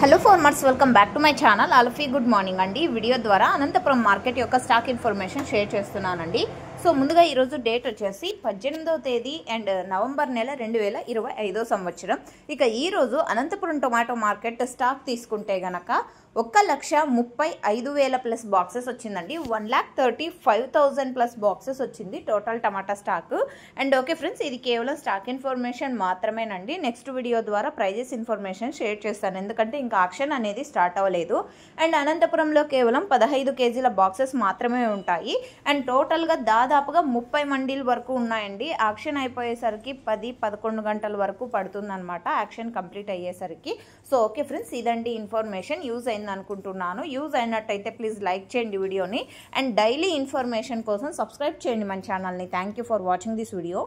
Hello farmers, welcome back to my channel. Alfie good morning అండి. Video ద్వారా Anantapuram market యొక్క stock information share చేస్తున్నానండి. So ముందుగా ఈరోజు డేట్ వచ్చేసి 18వ తేదీ అండ్ నవంబర్ నెల 2025 సంవత్సరం. ఇక ఈరోజు అనంతపురం టొమాటో మార్కెట్ స్టాక్ తీసుకుంటే గనక 1,35,000 ప్లస్ బాక్సెస్ వచ్చిందండి. 1,35,000 ప్లస్ బాక్సెస్ వచ్చింది total tomato stock. And okay friends, ఇది కేవలం స్టాక్ ఇన్ఫర్మేషన్ మాత్రమేనండి. నెక్స్ట్ వీడియో ద్వారా ప్రైజెస్ ఇన్ఫర్మేషన్ షేర్ చేస్తాను, ఎందుకంటే ఇంకా ఆక్షన్ అనేది స్టార్ట్ అవ్వలేదు. అండ్ అనంతపురంలో కేవలం 15 కేజీల బాక్సెస్ మాత్రమే ఉంటాయి. అండ్ టోటల్గా దాదాపుగా 30 మండీల వరకు ఉన్నాయండి. ఆక్షన్ అయిపోయేసరికి 10-11 గంటల వరకు పడుతుందన్నమాట యాక్షన్ కంప్లీట్ అయ్యేసరికి. సో ఓకే ఫ్రెండ్స్, ఇదండి ఇన్ఫర్మేషన్. యూజ్ అయింది అనుకుంటున్నాను. యూజ్ అయినట్టయితే ప్లీజ్ లైక్ చేయండి వీడియోని. అండ్ డైలీ ఇన్ఫర్మేషన్ కోసం సబ్స్క్రైబ్ చేయండి మన ఛానల్ని. Thank you for watching this video.